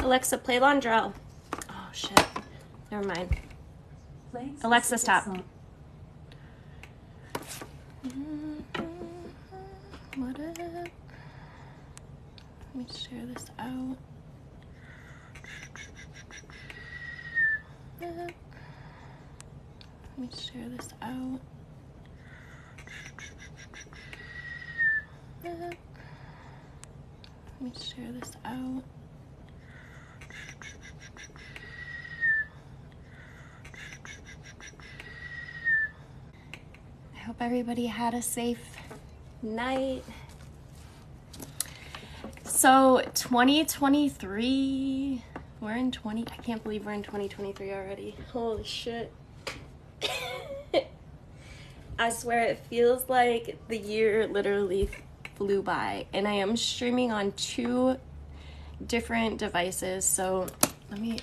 Alexa, play Londrell. Oh, shit. Never mind. Alexa, stop. What up? Let me share this out. Let me share this out. Let me share this out. I hope everybody had a safe night. So 2023, I can't believe we're in 2023 already. Holy shit. I swear it feels like the year literally flew by, and I am streaming on 2 different devices, so let me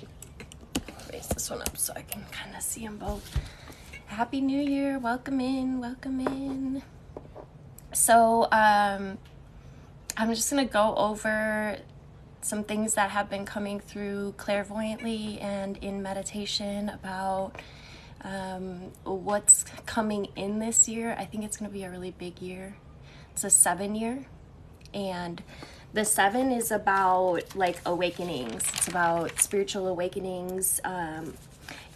raise this one up so I can kind of see them both. Happy New Year, welcome in. So I'm just gonna go over some things that have been coming through clairvoyantly and in meditation about what's coming in this year. I think it's going to be a really big year. It's a 7 year, and the 7 is about like awakenings. It's about spiritual awakenings,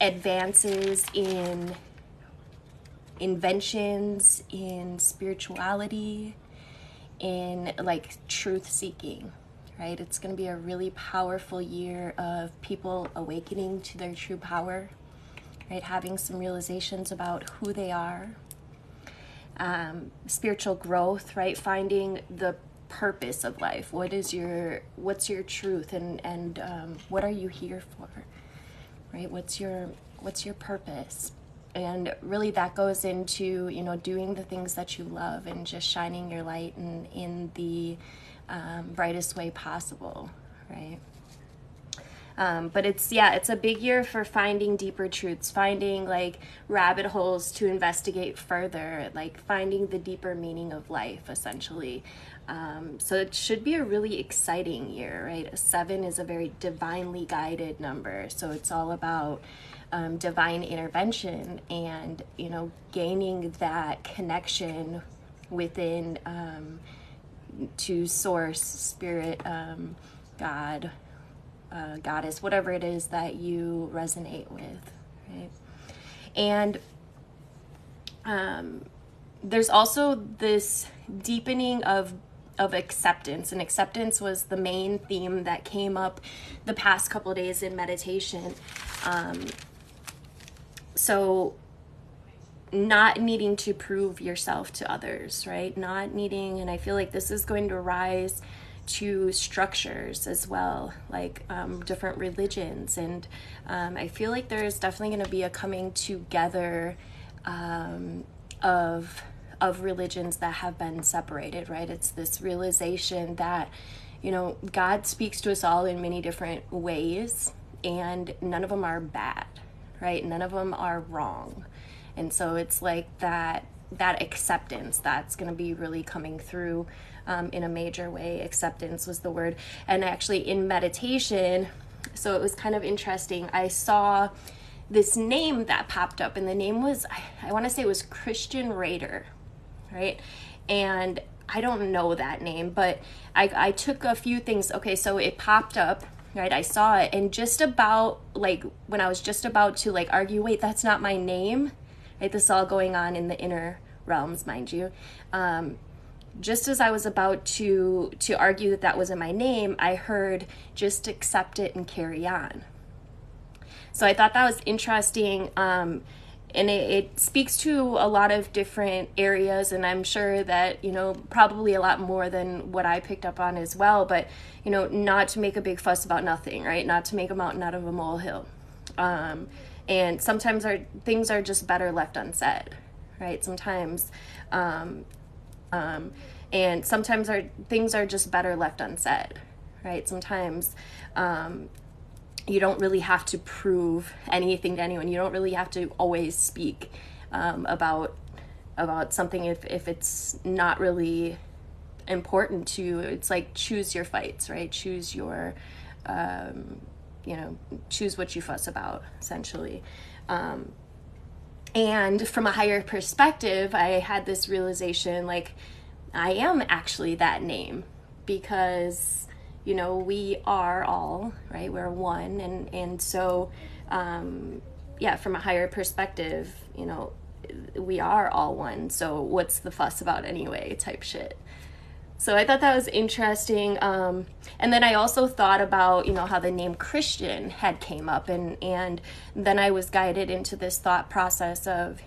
advances in inventions, in spirituality, in like truth seeking, right? It's going to be a really powerful year of people awakening to their true power, right? Having some realizations about who they are, spiritual growth, right? Finding the purpose of life. What's your truth, and what are you here for, right? What's your purpose? And really that goes into, doing the things that you love and just shining your light in the brightest way possible, right? But it's a big year for finding deeper truths, finding like rabbit holes to investigate further, like finding the deeper meaning of life, essentially. So it should be a really exciting year, right? A 7 is a very divinely guided number. So it's all about divine intervention and, gaining that connection within to source, spirit, God, goddess, whatever it is that you resonate with, right? And there's also this deepening of acceptance, and acceptance was the main theme that came up the past couple of days in meditation. So not needing to prove yourself to others, right? Not needing, and I feel like this is going to rise to structures as well, like different religions, and I feel like there is definitely going to be a coming together of religions that have been separated, right? It's this realization that God speaks to us all in many different ways, and none of them are bad, right? None of them are wrong. And so it's like that acceptance that's going to be really coming through in a major way. Acceptance was the word. And actually in meditation, so it was kind of interesting, I saw this name that popped up, and the name was, I want to say it was Christian Raider, right? And I don't know that name, but I took a few things. Okay, so it popped up, right? I saw it, and just about like when I was just about to like argue, wait, that's not my name, right? This is all going on in the inner realms, mind you. Just as I was about to argue that that wasn't my name, I heard, just accept it and carry on. So I thought that was interesting. And it speaks to a lot of different areas, and I'm sure that, probably a lot more than what I picked up on as well, but, not to make a big fuss about nothing, right? Not to make a mountain out of a molehill. And sometimes things are just better left unsaid, right? Sometimes, and sometimes things are just better left unsaid, right? Sometimes, you don't really have to prove anything to anyone. You don't really have to always speak about something if it's not really important to, it's like choose your fights, right? Choose your, choose what you fuss about, essentially. And from a higher perspective, I had this realization, like, I am actually that name, because, we are all, right? We're one. And so, from a higher perspective, we are all one. So what's the fuss about anyway, type shit. So I thought that was interesting. And then I also thought about, how the name Christian had came up, and then I was guided into this thought process of,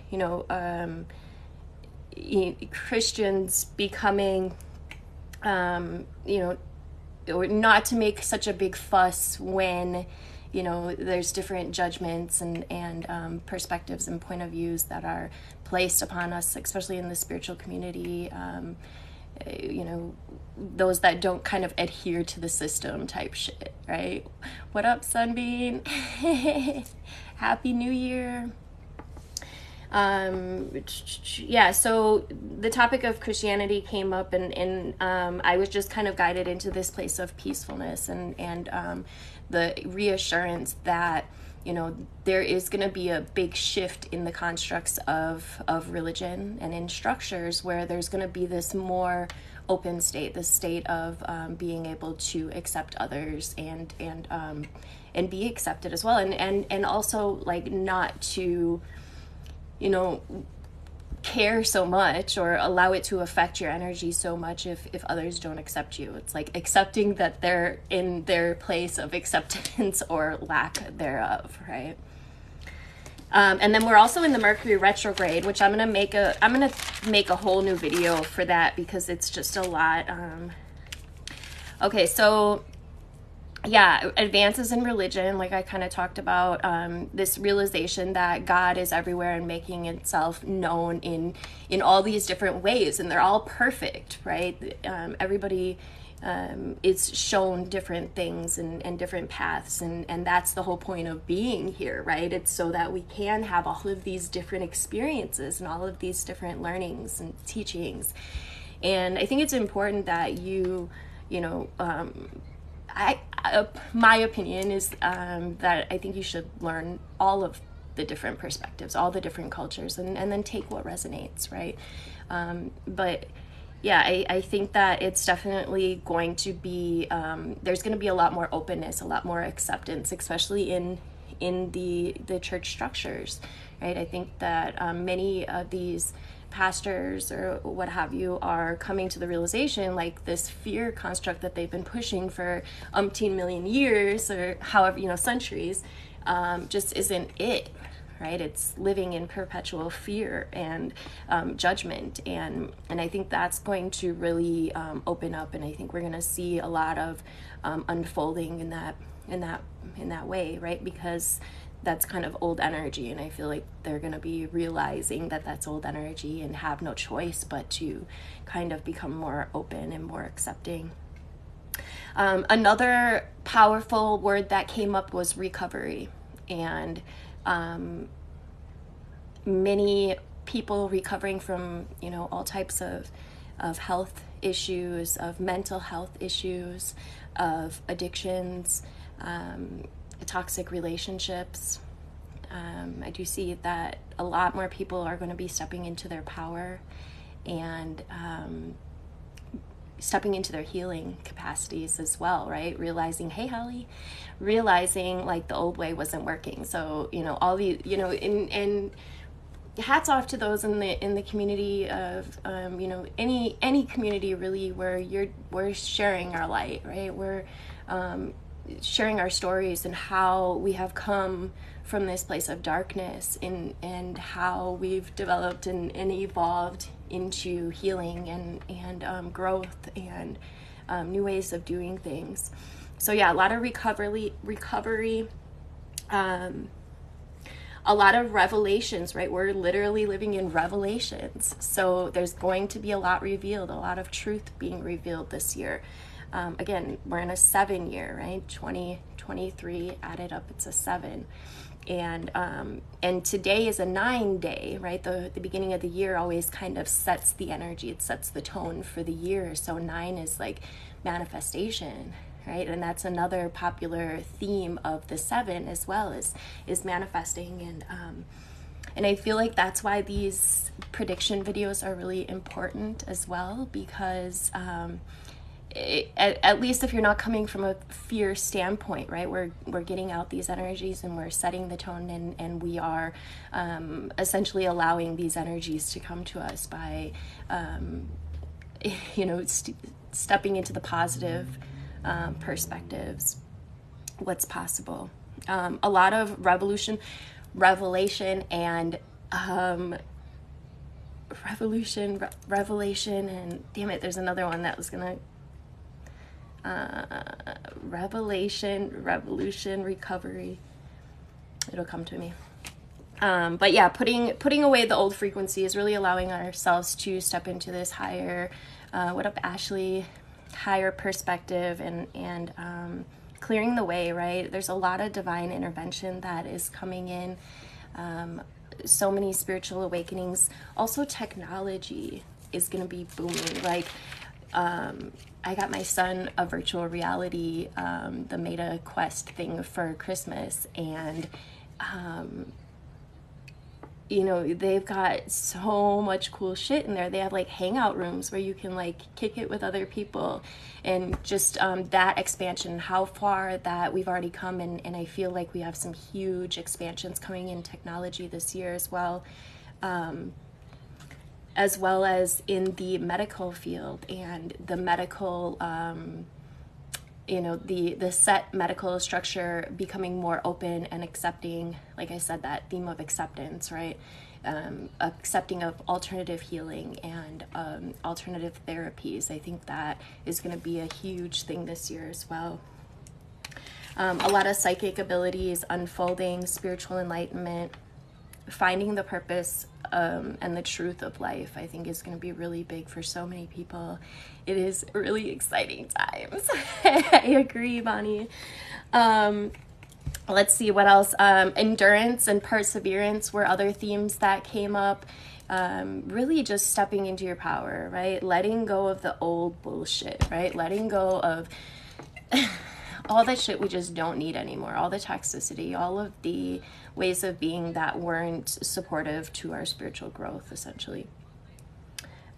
Christians becoming, or not to make such a big fuss when, there's different judgments and perspectives and point of views that are placed upon us, especially in the spiritual community. Those that don't kind of adhere to the system type shit, right? What up, Sunbeam? Happy New Year. So the topic of Christianity came up, and I was just kind of guided into this place of peacefulness and the reassurance that, there is going to be a big shift in the constructs of religion and in structures, where there's going to be this more open state, this state of being able to accept others and be accepted as well, and also, like, not to, care so much or allow it to affect your energy so much if others don't accept you. It's like accepting that they're in their place of acceptance or lack thereof, right? And then we're also in the Mercury retrograde, which I'm gonna make a whole new video for that, because it's just a lot. Okay, so advances in religion, like I kind of talked about, this realization that God is everywhere and making itself known in all these different ways, and they're all perfect, right? Everybody is shown different things and different paths, and that's the whole point of being here, right? It's so that we can have all of these different experiences and all of these different learnings and teachings. And I think it's important that my opinion is that I think you should learn all of the different perspectives, all the different cultures, and then take what resonates, right? I think that it's definitely going to be, there's going to be a lot more openness, a lot more acceptance, especially in the church structures, right? I think that many of these pastors or what have you are coming to the realization, like, this fear construct that they've been pushing for umpteen million years or however, centuries, just isn't it, right? It's living in perpetual fear and judgment, and I think that's going to really open up, and I think we're going to see a lot of unfolding in that way, right? Because that's kind of old energy, and I feel like they're going to be realizing that that's old energy and have no choice but to kind of become more open and more accepting. Another powerful word that came up was recovery, and many people recovering from, all types of health issues, of mental health issues, of addictions, toxic relationships. I do see that a lot more people are going to be stepping into their power and stepping into their healing capacities as well, right? Realizing, hey, Holly, like the old way wasn't working. So, all the, and hats off to those in the community of, any community really where we're sharing our light, right? We're sharing our stories and how we have come from this place of darkness and how we've developed and evolved into healing and growth and new ways of doing things. So a lot of recovery, a lot of revelations, right? We're literally living in revelations. So there's going to be a lot revealed, a lot of truth being revealed this year. Again, we're in a 7 year, right? 2023 added up, it's a 7. And today is a 9-day, right? The beginning of the year always kind of sets the energy, it sets the tone for the year. So 9 is like manifestation, right? And that's another popular theme of the 7 as well, is manifesting. And I feel like that's why these prediction videos are really important as well, because at least if you're not coming from a fear standpoint, right, we're getting out these energies and we're setting the tone, and we are essentially allowing these energies to come to us by stepping into the positive perspectives, what's possible. A lot of revelation, and revelation, and damn it, there's another one that was gonna revolution, recovery. It'll come to me. But yeah, putting away the old frequency is really allowing ourselves to step into this higher, what up, Ashley, higher perspective, and clearing the way, right? There's a lot of divine intervention that is coming in. So many spiritual awakenings. Also, technology is going to be booming. Like, I got my son a virtual reality, the Meta Quest thing for Christmas, and they've got so much cool shit in there. They have like hangout rooms where you can like kick it with other people, and just that expansion, how far that we've already come. And I feel like we have some huge expansions coming in technology this year as well as in the medical field and the medical, the set medical structure becoming more open and accepting, like I said, that theme of acceptance, right? Accepting of alternative healing and alternative therapies. I think that is going to be a huge thing this year as well. A lot of psychic abilities unfolding, spiritual enlightenment, finding the purpose and the truth of life, I think is going to be really big for so many people. It is really exciting times. I agree, Bonnie. Let's see what else. Endurance and perseverance were other themes that came up. Really just stepping into your power, right? Letting go of the old bullshit, right? Letting go of all that shit we just don't need anymore. All the toxicity, all of the ways of being that weren't supportive to our spiritual growth, essentially.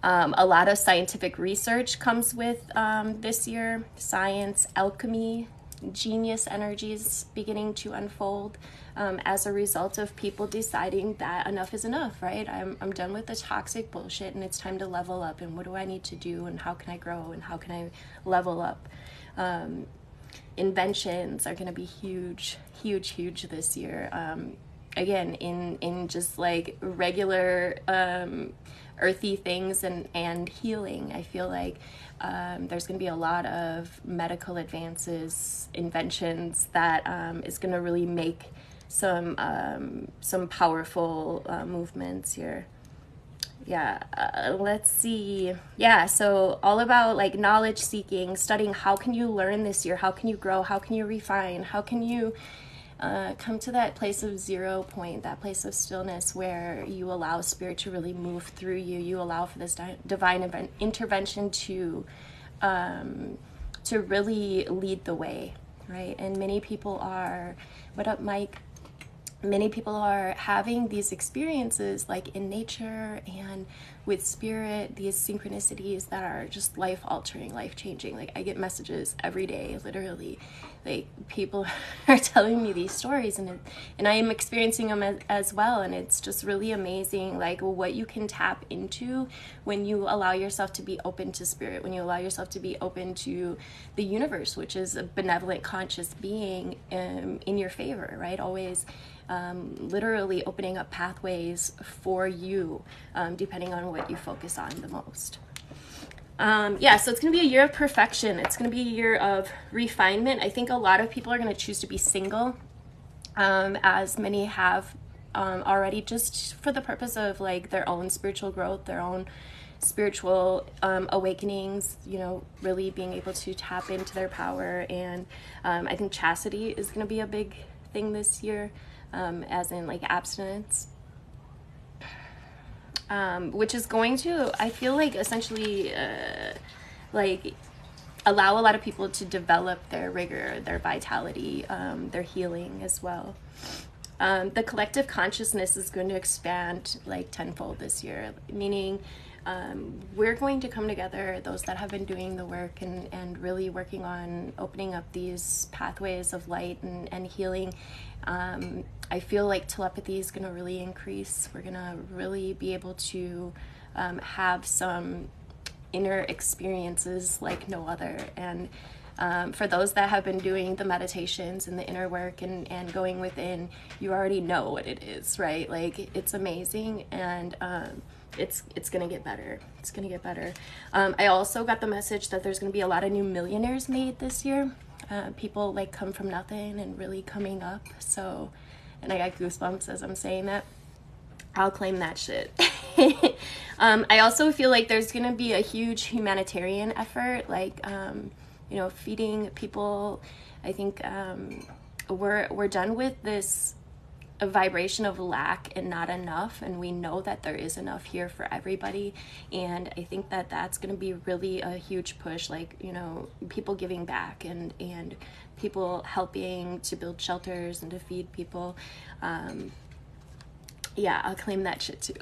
A lot of scientific research comes with this year. Science, alchemy, genius energies beginning to unfold as a result of people deciding that enough is enough, right? I'm done with the toxic bullshit, and it's time to level up. And what do I need to do? And how can I grow? And how can I level up? Inventions are going to be huge this year. Again, in just like regular earthy things and healing. I feel like there's going to be a lot of medical advances, inventions that is going to really make some powerful movements here. Yeah, let's see. Yeah, so all about like knowledge seeking, studying. How can you learn this year? How can you grow? How can you refine? How can you come to that place of 0 point, that place of stillness where you allow spirit to really move through you? You allow for this divine intervention to really lead the way, right? And many people are, what up, Mike? Many people are having these experiences like in nature and with spirit, these synchronicities that are just life-altering, life-changing. Like I get messages every day, literally. Like people are telling me these stories, and I am experiencing them as well. And it's just really amazing, like what you can tap into when you allow yourself to be open to spirit, when you allow yourself to be open to the universe, which is a benevolent, conscious being in your favor, right? Always literally opening up pathways for you, depending on what you focus on the most. Yeah, so it's going to be a year of perfection. It's going to be a year of refinement. I think a lot of people are going to choose to be single, as many have already, just for the purpose of like their own spiritual growth, their own spiritual awakenings, really being able to tap into their power. And I think chastity is going to be a big thing this year. as in like abstinence, which is going to, I feel like, essentially like allow a lot of people to develop their rigor, their vitality, their healing as well. The collective consciousness is going to expand like tenfold this year, meaning we're going to come together, those that have been doing the work and really working on opening up these pathways of light and healing. I feel like telepathy is going to really increase. We're going to really be able to have some inner experiences like no other. And for those that have been doing the meditations and the inner work and going within, you already know what it is, right? Like, it's amazing, and it's gonna get better. It's gonna get better. I also got the message that there's gonna be a lot of new millionaires made this year. People like come from nothing and really coming up. So, and I got goosebumps as I'm saying that. I'll claim that shit. I also feel like there's gonna be a huge humanitarian effort, like feeding people. I think we're done with this vibration of lack and not enough, and we know that there is enough here for everybody. And I think that that's going to be really a huge push, like, people giving back and people helping to build shelters and to feed people. Yeah, I'll claim that shit too.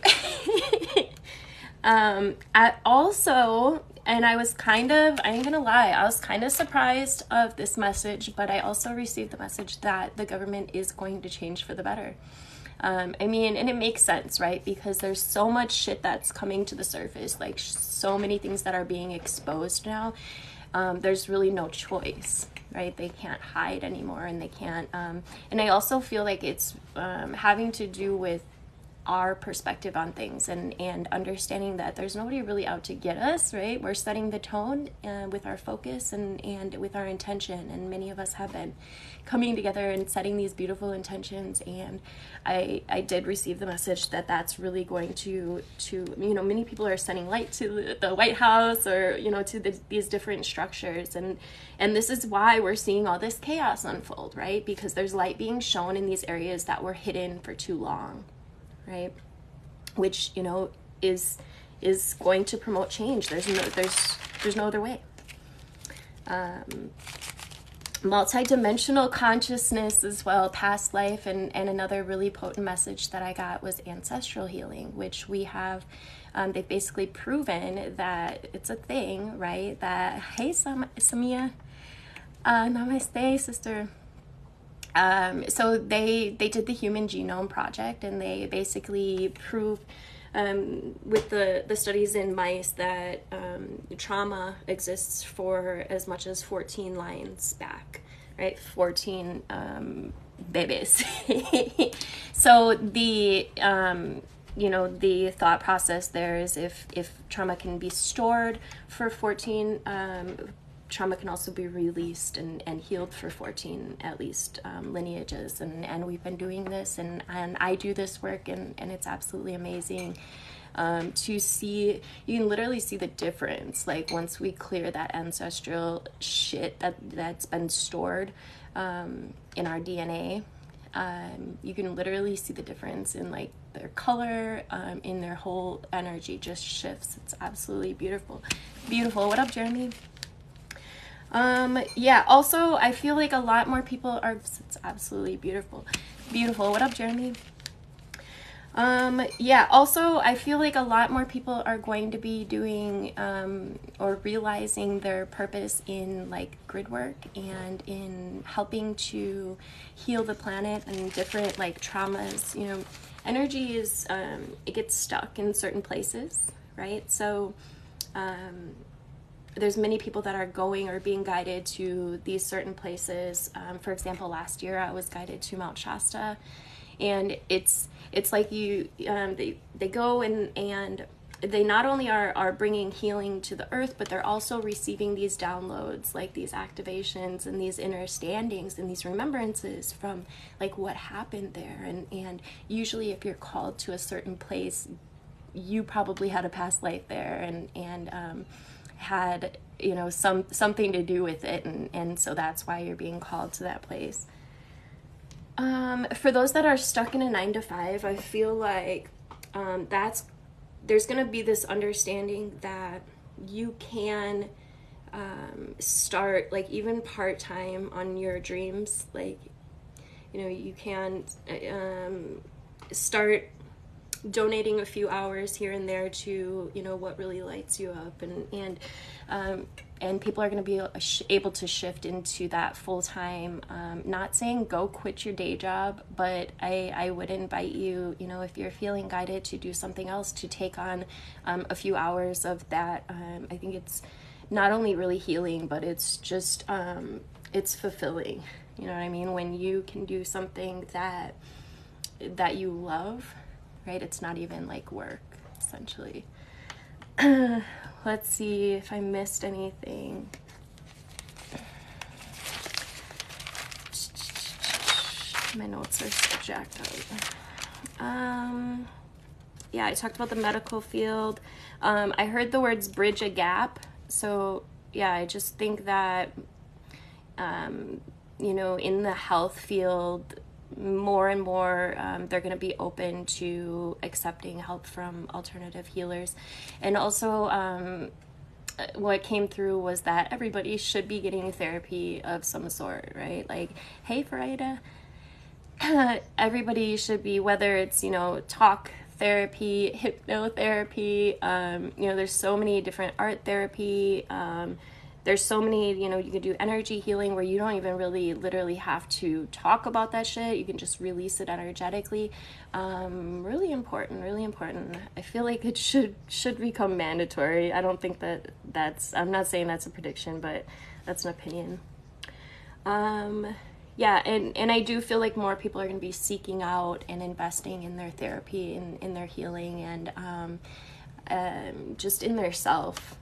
I also, and I was I ain't gonna lie, I was kind of surprised of this message, but I also received the message that the government is going to change for the better. I mean, and it makes sense, right? Because there's so much shit that's coming to the surface, like so many things that are being exposed now. There's really no choice, right? They can't hide anymore, and they can't, and I also feel like it's having to do with our perspective on things and understanding that there's nobody really out to get us, right? We're setting the tone with our focus and with our intention, and many of us have been coming together and setting these beautiful intentions. And I did receive the message that that's really going to many people are sending light to the White House, or to these different structures, and this is why we're seeing all this chaos unfold, right? Because there's light being shown in these areas that were hidden for too long, right? Which is going to promote change. There's no other way. Multidimensional consciousness as well, past life, and another really potent message that I got was ancestral healing, which we have. They've basically proven that it's a thing, right? That, hey, Samia, namaste, sister. So they did the Human Genome Project, and they basically proved with the studies in mice that trauma exists for as much as 14 lines back, right? 14 babies. So the the thought process there is if trauma can be stored for 14, trauma can also be released and healed for 14 at least lineages, and we've been doing this, and I do this work, and it's absolutely amazing to see. You can literally see the difference, like once we clear that ancestral shit that's been stored in our DNA. You can literally see the difference in like their color, in their whole energy just shifts. It's absolutely beautiful. What up, Jeremy? Yeah, also I feel like a lot more people are, it's absolutely beautiful. What up, Jeremy? Yeah, also I feel like a lot more people are going to be doing or realizing their purpose in like Gridwork and in helping to heal the planet and different like traumas. Energy is it gets stuck in certain places, right? So there's many people that are going or being guided to these certain places. For example, last year I was guided to Mount Shasta, and it's like they go and they not only are bringing healing to the earth, but they're also receiving these downloads, like these activations and these understandings and these remembrances from like what happened there. And usually if you're called to a certain place, you probably had a past life there and had something to do with it, and so that's why you're being called to that place. For those that are stuck in a 9 to 5, I feel like there's going to be this understanding that you can start, like, even part-time on your dreams. Like, you know, you can start donating a few hours here and there to, you know, what really lights you up, and people are going to be able to shift into that full-time. Not saying go quit your day job, but I would invite you, you know, if you're feeling guided to do something else, to take on a few hours of that. I think it's not only really healing, but it's just it's fulfilling. You know what I mean? When you can do something that you love, right? It's not even like work, essentially. Let's see if I missed anything. My notes are so jacked up. Yeah, I talked about the medical field. I heard the words bridge a gap. So yeah, I just think that, you know, in the health field, more and more they're going to be open to accepting help from alternative healers. And also what came through was that everybody should be getting therapy of some sort, right? Like, hey, Farida, everybody should be, whether it's, you know, talk therapy, hypnotherapy, you know, there's so many different, art therapy, there's so many, you know, you can do energy healing where you don't even really literally have to talk about that shit. You can just release it energetically. Really important, really important. I feel like it should become mandatory. I don't think I'm not saying that's a prediction, but that's an opinion. Yeah, and I do feel like more people are going to be seeking out and investing in their therapy, in their healing, and just in their self.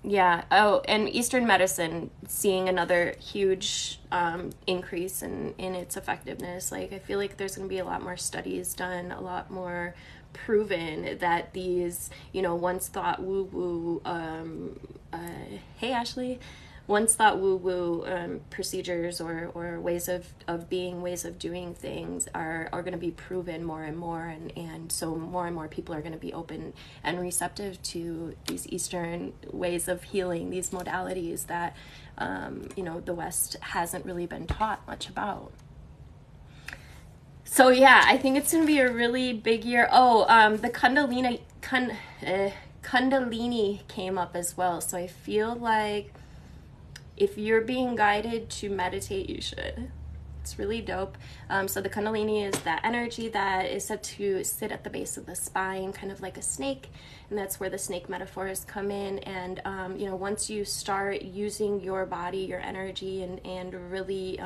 Yeah. Oh, and Eastern medicine, seeing another huge increase in its effectiveness. Like, I feel like there's going to be a lot more studies done, a lot more proven that these, you know, once thought woo-woo, hey Ashley, once thought woo-woo procedures or ways of being, ways of doing things are going to be proven more and more, and so more and more people are going to be open and receptive to these Eastern ways of healing, these modalities that you know, the West hasn't really been taught much about. So yeah, I think it's going to be a really big year. Oh, the Kundalini came up as well, so I feel like if you're being guided to meditate, you should. It's really dope. So the Kundalini is that energy that is said to sit at the base of the spine, kind of like a snake, and that's where the snake metaphors come in. And you know, once you start using your body, your energy, and really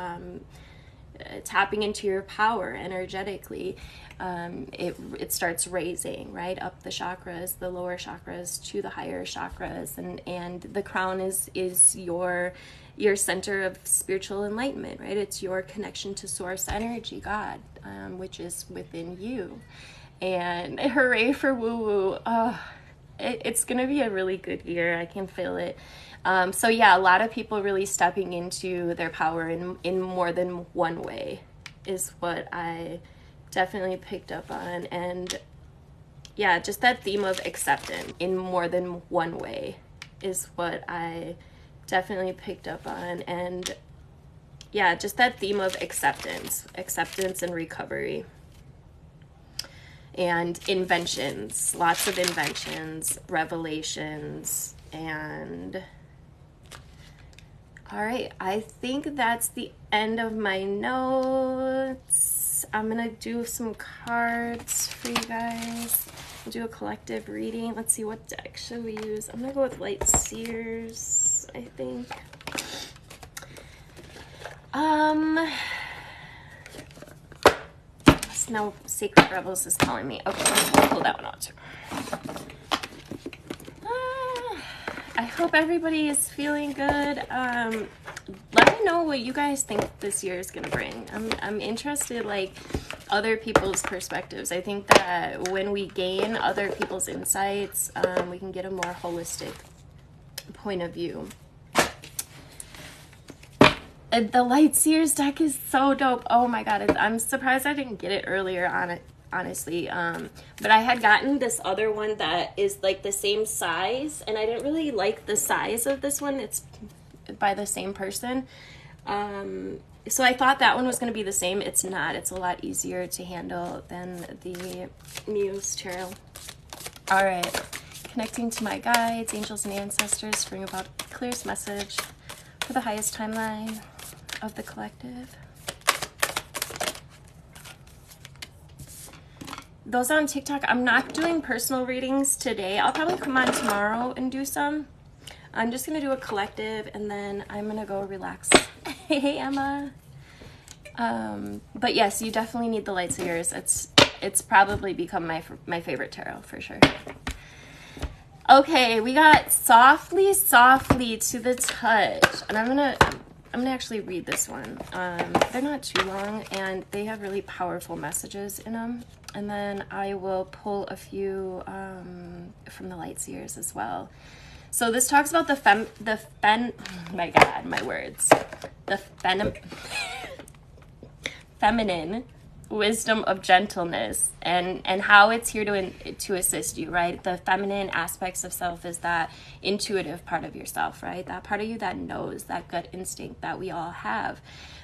tapping into your power energetically, it starts raising right up the chakras, the lower chakras to the higher chakras, and the crown is your center of spiritual enlightenment, right? It's your connection to source energy, God, which is within you. And hooray for woo woo. It's gonna be a really good year. I can feel it. So yeah, a lot of people really stepping into their power in more than one way is what I definitely picked up on. And yeah, just that theme of acceptance in more than one way is what I definitely picked up on. And yeah, just that theme of acceptance and recovery. And inventions, lots of inventions, revelations, and all right, I think that's the end of my notes. I'm gonna do some cards for you guys. We'll do a collective reading. Let's see, what deck should we use? I'm gonna go with Light Seers, I think. Now Sacred Rebels is calling me. Okay, I'll pull that one out too. I hope everybody is feeling good. Let me know what you guys think this year is gonna bring. I'm interested, like, other people's perspectives. I think that when we gain other people's insights, we can get a more holistic point of view. The Lightseers deck is so dope. Oh my god, I'm surprised I didn't get it earlier on it, honestly. But I had gotten this other one that is like the same size, and I didn't really like the size of this one. It's by the same person. So I thought that one was going to be the same. It's not. It's a lot easier to handle than the Muse Tarot. All right. Connecting to my guides, angels, and ancestors, bring about the clearest message for the highest timeline of the collective. Those on TikTok, I'm not doing personal readings today. I'll probably come on tomorrow and do some. I'm just going to do a collective, and then I'm going to go relax. Hey, Emma. But yes, you definitely need the Lightseers. It's probably become my favorite tarot for sure. Okay, we got Softly, Softly to the Touch, and I'm gonna actually read this one. They're not too long, and they have really powerful messages in them. And then I will pull a few from the Lightseers as well. So this talks about my God, my words. The feminine wisdom of gentleness and how it's here to assist you, right? The feminine aspects of self is that intuitive part of yourself, right? That part of you that knows, that gut instinct that we all have.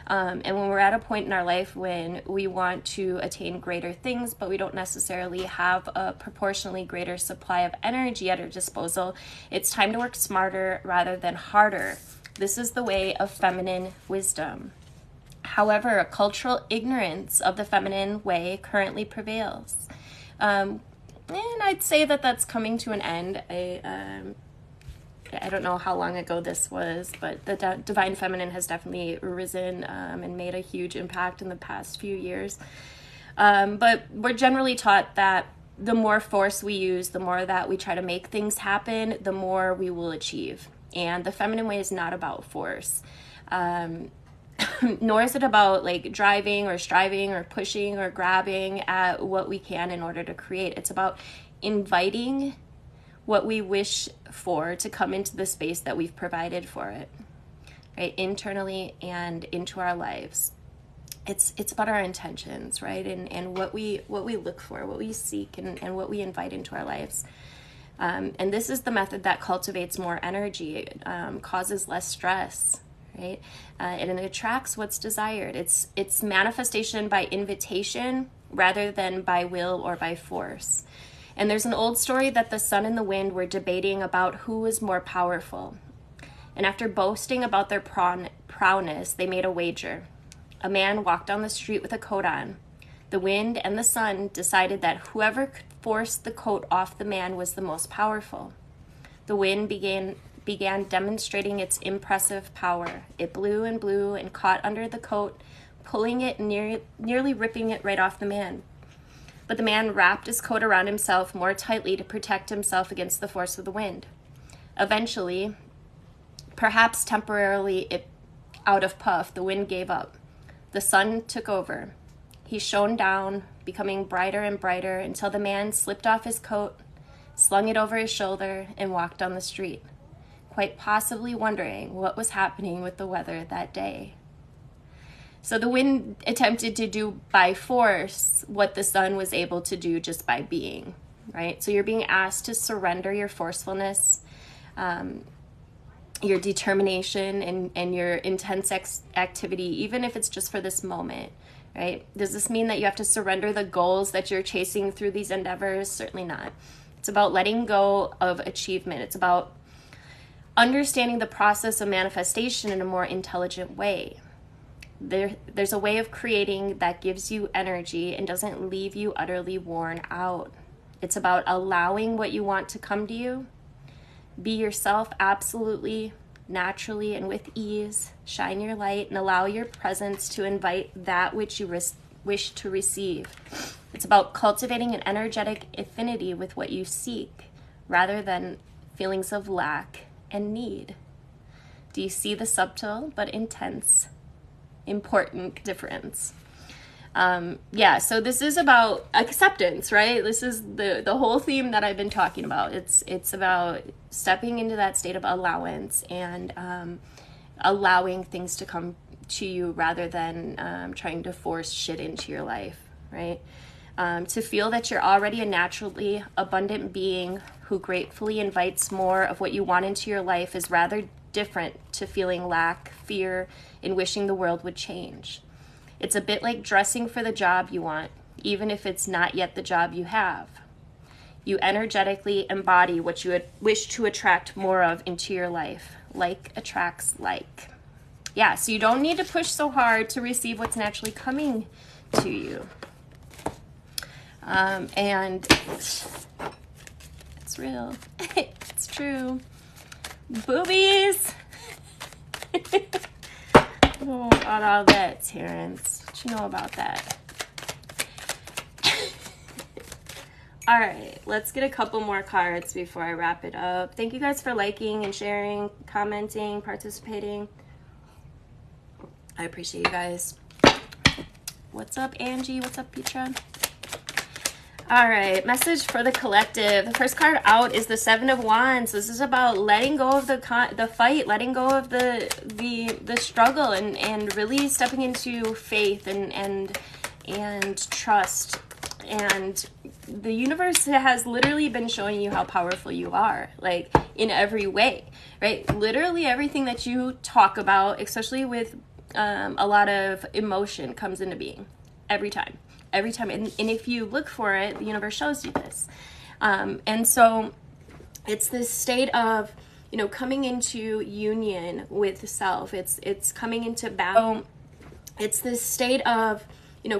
And when we're at a point in our life when we want to attain greater things, but we don't necessarily have a proportionally greater supply of energy at our disposal, it's time to work smarter rather than harder. This is the way of feminine wisdom. However, a cultural ignorance of the feminine way currently prevails. And I'd say that that's coming to an end. I don't know how long ago this was, but the divine feminine has definitely risen and made a huge impact in the past few years. But we're generally taught that the more force we use, the more that we try to make things happen, the more we will achieve. And the feminine way is not about force. Nor is it about like driving or striving or pushing or grabbing at what we can in order to create. It's about inviting what we wish for to come into the space that we've provided for it, right? Internally and into our lives. It's about our intentions, right? And what we look for, what we seek, and what we invite into our lives. And this is the method that cultivates more energy, causes less stress, right? And it attracts what's desired. It's manifestation by invitation rather than by will or by force. And there's an old story that the sun and the wind were debating about who was more powerful. And after boasting about their prowess, they made a wager. A man walked down the street with a coat on. The wind and the sun decided that whoever could force the coat off the man was the most powerful. The wind began demonstrating its impressive power. It blew and caught under the coat, pulling it, nearly ripping it right off the man. But the man wrapped his coat around himself more tightly to protect himself against the force of the wind. Eventually, perhaps temporarily out of puff, the wind gave up. The sun took over. He shone down, becoming brighter and brighter until the man slipped off his coat, slung it over his shoulder, and walked down the street, quite possibly wondering what was happening with the weather that day. So the wind attempted to do by force what the sun was able to do just by being, right? So you're being asked to surrender your forcefulness, your determination, and your intense activity, even if it's just for this moment, right? Does this mean that you have to surrender the goals that you're chasing through these endeavors? Certainly not. It's about letting go of achievement. It's about understanding the process of manifestation in a more intelligent way. There's a way of creating that gives you energy and doesn't leave you utterly worn out. It's about allowing what you want to come to you. Be yourself absolutely, naturally, and with ease. Shine your light and allow your presence to invite that which you wish to receive. It's about cultivating an energetic affinity with what you seek rather than feelings of lack and need. Do you see the subtle but intense, important difference? So this is about acceptance, right? This is the whole theme that I've been talking about. It's about stepping into that state of allowance and allowing things to come to you rather than trying to force shit into your life, right? To feel that you're already a naturally abundant being who gratefully invites more of what you want into your life is rather different to feeling lack, fear, and wishing the world would change. It's a bit like dressing for the job you want, even if it's not yet the job you have. You energetically embody what you would wish to attract more of into your life. Like attracts like. Yeah, so you don't need to push so hard to receive what's naturally coming to you. And it's real. It's true. Boobies! Oh, about all that, Terrence. What you know about that? All right, let's get a couple more cards before I wrap it up. Thank you guys for liking and sharing, commenting, participating. I appreciate you guys. What's up, Angie? What's up, Petra? All right, message for the collective. The first card out is the Seven of Wands. This is about letting go of the fight, letting go of the struggle, and really stepping into faith and trust. And the universe has literally been showing you how powerful you are, like in every way, right? Literally everything that you talk about, especially with a lot of emotion, comes into being every time. And if you look for it, the universe shows you this. And so it's this state of, coming into union with the self. It's coming into balance. It's this state of,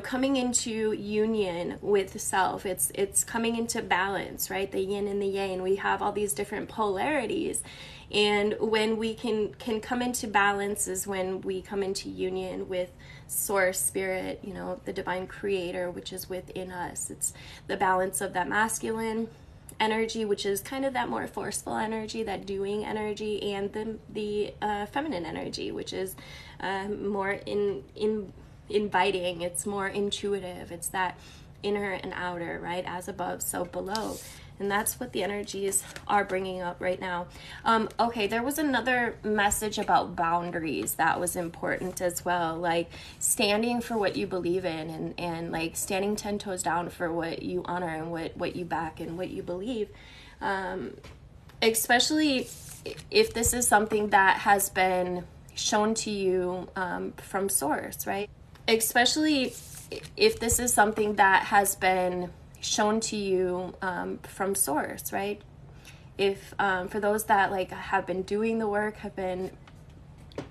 coming into union with the self. It's coming into balance, right? The yin and the yang. We have all these different polarities. And when we can come into balance is when we come into union with source, spirit, the divine creator, which is within us. It's the balance of that masculine energy, which is kind of that more forceful energy, that doing energy, and the feminine energy, which is more inviting. It's more intuitive. It's that inner and outer, right? As above, so below. And that's what the energies are bringing up right now. Okay, there was another message about boundaries that was important as well, like standing for what you believe in, and like standing 10 toes down for what you honor and what you back and what you believe. Especially if this is something that has been shown to you from source, right? Especially if this is something that has been shown to you from source, right? If for those that like have been doing the work, have been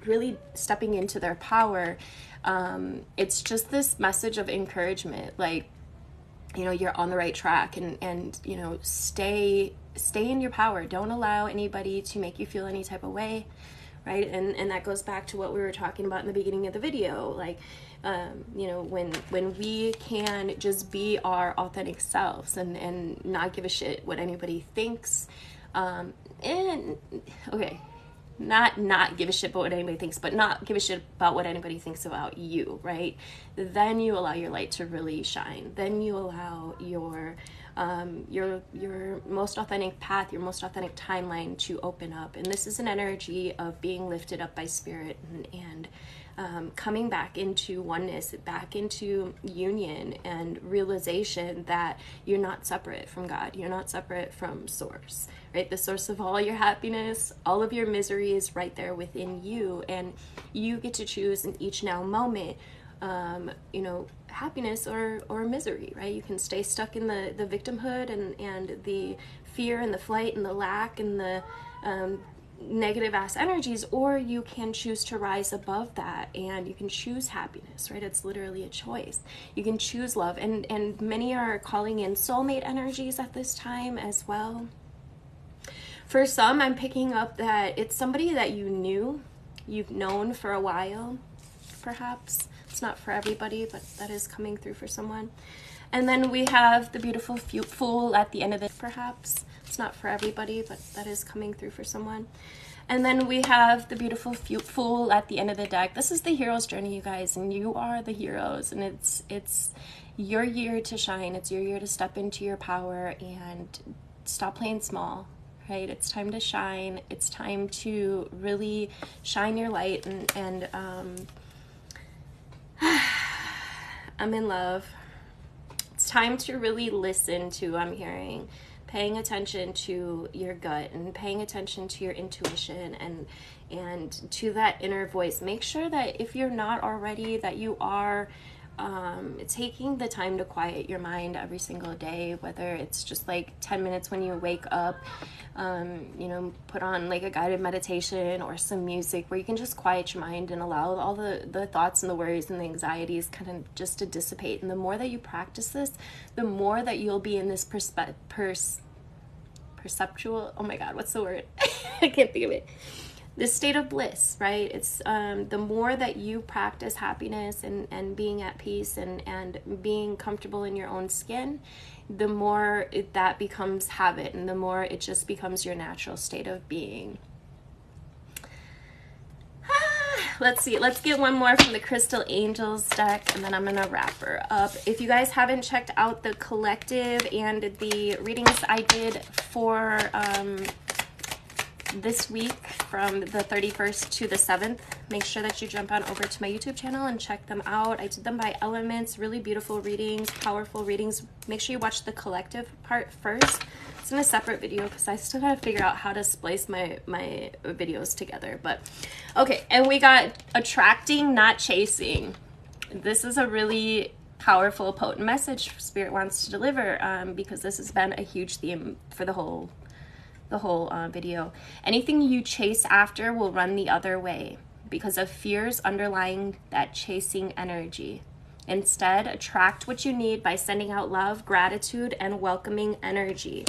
really stepping into their power, it's just this message of encouragement, like, you're on the right track, and stay in your power. Don't allow anybody to make you feel any type of way, right? And that goes back to what we were talking about in the beginning of the video, like when we can just be our authentic selves and not give a shit what anybody thinks, not give a shit about what anybody thinks, but not give a shit about what anybody thinks about you, right? Then you allow your light to really shine. Then you allow your most authentic path, your most authentic timeline to open up. And this is an energy of being lifted up by spirit and coming back into oneness, back into union and realization that you're not separate from God. You're not separate from source, right? The source of all your happiness, all of your misery is right there within you. And you get to choose in each now moment, happiness or misery, right? You can stay stuck in the victimhood and the fear and the flight and the lack and the negative ass energies, or you can choose to rise above that, and you can choose happiness, right? It's literally a choice. You can choose love, and many are calling in soulmate energies at this time as well. For some, I'm picking up that it's somebody that you've known for a while, perhaps. It's not for everybody, but that is coming through for someone. And then we have the beautiful Fool at the end of it, perhaps. It's not for everybody, but that is coming through for someone. And then we have the beautiful Fool at the end of the deck. This is the hero's journey, you guys, and you are the heroes. And it's your year to shine. It's your year to step into your power and stop playing small, right? It's time to shine. It's time to really shine your light and I'm in love. It's time to really listen to, I'm hearing, paying attention to your gut and paying attention to your intuition and to that inner voice. Make sure that if you're not already, that you are taking the time to quiet your mind every single day, whether it's just like 10 minutes when you wake up, you know, put on like a guided meditation or some music where you can just quiet your mind and allow all the thoughts and the worries and the anxieties kind of just to dissipate. And the more that you practice this, the more that you'll be in this perceptual, oh my God, what's the word? I can't think of it. This state of bliss, right? It's the more that you practice happiness and being at peace and being comfortable in your own skin, the more that becomes habit, and the more it just becomes your natural state of being. Let's see, let's get one more from the Crystal Angels deck, and then I'm gonna wrap her up. If you guys haven't checked out the collective and the readings I did for this week from the 31st to the 7th, make sure that you jump on over to my YouTube channel and check them out. I did them by elements, really beautiful readings, powerful readings. Make sure you watch the collective part first. It's in a separate video because I still gotta figure out how to splice my videos together. But okay, and we got attracting, not chasing. This is a really powerful, potent message Spirit wants to deliver, because this has been a huge theme for the whole video. Anything you chase after will run the other way because of fears underlying that chasing energy. Instead, attract what you need by sending out love, gratitude, and welcoming energy.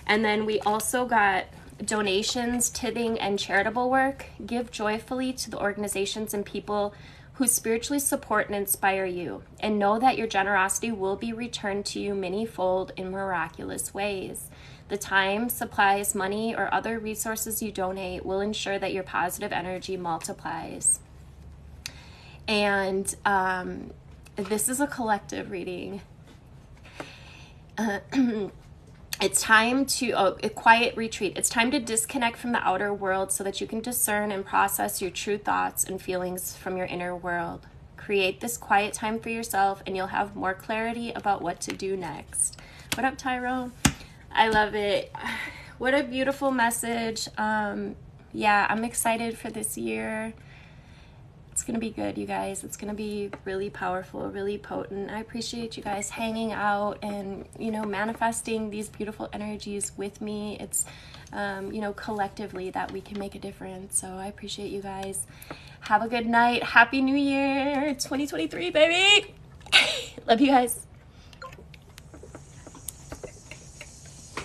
And then we also got donations, tithing, and charitable work. Give joyfully to the organizations and people who spiritually support and inspire you, and know that your generosity will be returned to you many-fold in miraculous ways. The time, supplies, money, or other resources you donate will ensure that your positive energy multiplies. And this is a collective reading. It's time to, a quiet retreat. It's time to disconnect from the outer world so that you can discern and process your true thoughts and feelings from your inner world. Create this quiet time for yourself and you'll have more clarity about what to do next. What up, Tyrone? I love it. What a beautiful message. Yeah, I'm excited for this year. It's going to be good, you guys. It's going to be really powerful, really potent. I appreciate you guys hanging out and, you know, manifesting these beautiful energies with me. It's, you know, collectively that we can make a difference. So I appreciate you guys. Have a good night. Happy New Year 2023, baby. Love you guys.